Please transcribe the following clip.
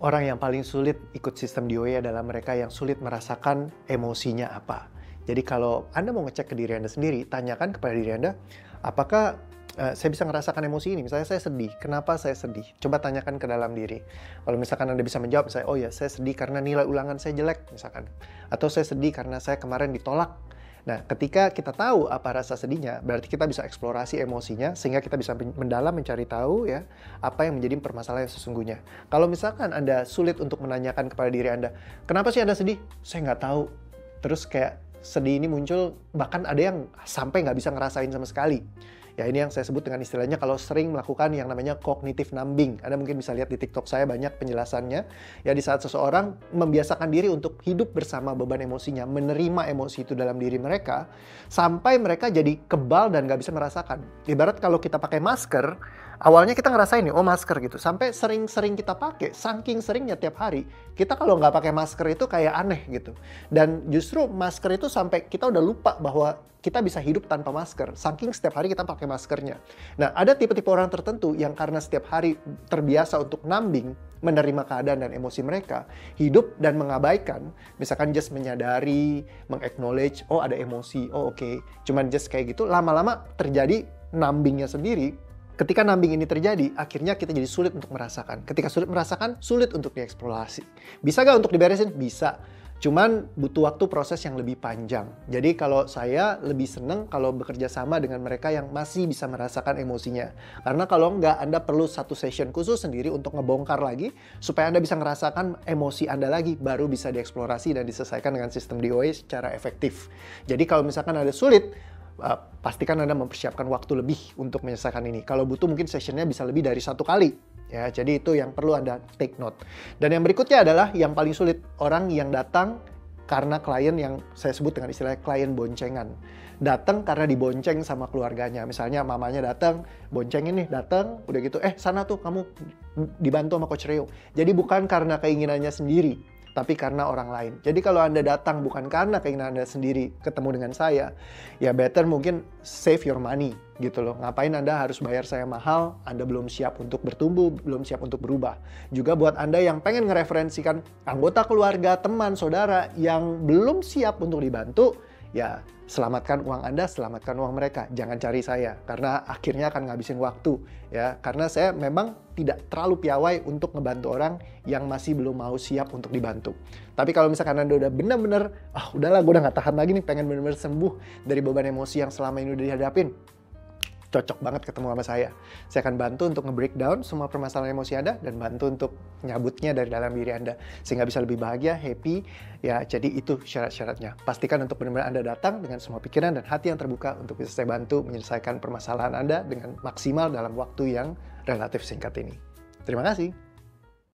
Orang yang paling sulit ikut sistem DOA adalah mereka yang sulit merasakan emosinya apa. Jadi kalau Anda mau ngecek ke diri Anda sendiri, tanyakan kepada diri Anda, apakah saya bisa ngerasakan emosi ini? Misalnya saya sedih, kenapa saya sedih? Coba tanyakan ke dalam diri. Kalau misalkan Anda bisa menjawab, misalnya, oh ya saya sedih karena nilai ulangan saya jelek, misalkan. Atau saya sedih karena saya kemarin ditolak. Nah, ketika kita tahu apa rasa sedihnya, berarti kita bisa eksplorasi emosinya, sehingga kita bisa mendalam mencari tahu ya, apa yang menjadi permasalahan yang sesungguhnya. Kalau misalkan Anda sulit untuk menanyakan kepada diri Anda, kenapa sih Anda sedih? Saya nggak tahu. Terus kayak sedih ini muncul, bahkan ada yang sampai nggak bisa ngerasain sama sekali. Ya ini yang saya sebut dengan istilahnya kalau sering melakukan yang namanya cognitive numbing. Anda mungkin bisa lihat di TikTok saya banyak penjelasannya. Ya di saat seseorang membiasakan diri untuk hidup bersama beban emosinya, menerima emosi itu dalam diri mereka, sampai mereka jadi kebal dan nggak bisa merasakan. Ibarat kalau kita pakai masker, awalnya kita ngerasain nih, oh masker gitu. Sampai sering-sering kita pakai, saking seringnya tiap hari, kita kalau nggak pakai masker itu kayak aneh gitu. Dan justru masker itu sampai kita udah lupa bahwa kita bisa hidup tanpa masker, saking setiap hari kita pakai maskernya. Nah, ada tipe-tipe orang tertentu yang karena setiap hari terbiasa untuk numbing, menerima keadaan dan emosi mereka, hidup dan mengabaikan, misalkan just menyadari, meng-acknowledge, oh ada emosi, oh oke. Cuman just kayak gitu, lama-lama terjadi numbingnya sendiri. Ketika numbing ini terjadi, akhirnya kita jadi sulit untuk merasakan. Ketika sulit merasakan, sulit untuk dieksplorasi. Bisa nggak untuk diberesin? Bisa. Cuman butuh waktu proses yang lebih panjang. Jadi kalau saya lebih seneng kalau bekerja sama dengan mereka yang masih bisa merasakan emosinya. Karena kalau nggak, Anda perlu satu session khusus sendiri untuk ngebongkar lagi, supaya Anda bisa ngerasakan emosi Anda lagi, baru bisa dieksplorasi dan diselesaikan dengan sistem DOA secara efektif. Jadi kalau misalkan ada sulit, pastikan Anda mempersiapkan waktu lebih untuk menyelesaikan ini. Kalau butuh mungkin sessionnya bisa lebih dari 1 kali. Ya, jadi itu yang perlu Anda take note. Dan yang berikutnya adalah yang paling sulit, orang yang datang karena klien yang saya sebut dengan istilah klien boncengan. Datang karena dibonceng sama keluarganya. Misalnya mamanya datang, boncengin nih, datang, udah gitu, sana tuh kamu dibantu sama Coach Reo. Jadi bukan karena keinginannya sendiri, tapi karena orang lain. Jadi kalau Anda datang bukan karena keinginan Anda sendiri ketemu dengan saya, ya better mungkin save your money gitu loh. Ngapain Anda harus bayar saya mahal, Anda belum siap untuk bertumbuh, belum siap untuk berubah. Juga buat Anda yang pengen ngereferensikan anggota keluarga, teman, saudara yang belum siap untuk dibantu, ya selamatkan uang Anda, selamatkan uang mereka. Jangan cari saya, karena akhirnya akan ngabisin waktu. Ya, karena saya memang tidak terlalu piawai untuk ngebantu orang yang masih belum mau siap untuk dibantu. Tapi kalau misalkan Anda udah bener-bener, udahlah gue udah gak tahan lagi nih, pengen bener-bener sembuh dari beban emosi yang selama ini udah dihadapin, cocok banget ketemu sama saya. Saya akan bantu untuk nge-breakdown semua permasalahan emosi Anda dan bantu untuk nyabutnya dari dalam diri Anda sehingga bisa lebih bahagia, happy. Ya, jadi itu syarat-syaratnya. Pastikan untuk benar-benar Anda datang dengan semua pikiran dan hati yang terbuka untuk bisa saya bantu menyelesaikan permasalahan Anda dengan maksimal dalam waktu yang relatif singkat ini. Terima kasih.